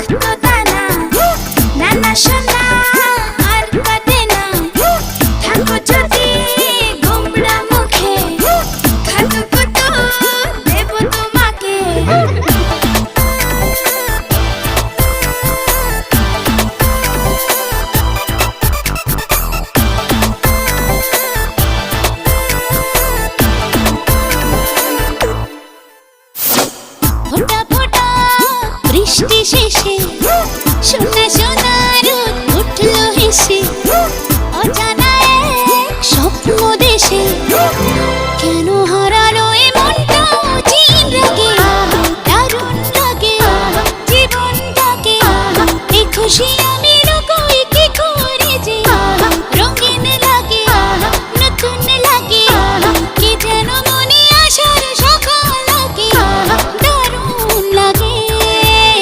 থাকতো দানা নানা সোনা আর কাঁদে না থাকো যদি গোমড়া মুখে খাতু কুতু দেব তোমাকে ফোঁটা ফোঁটা বৃষ্টি শেষে সোনা সোনা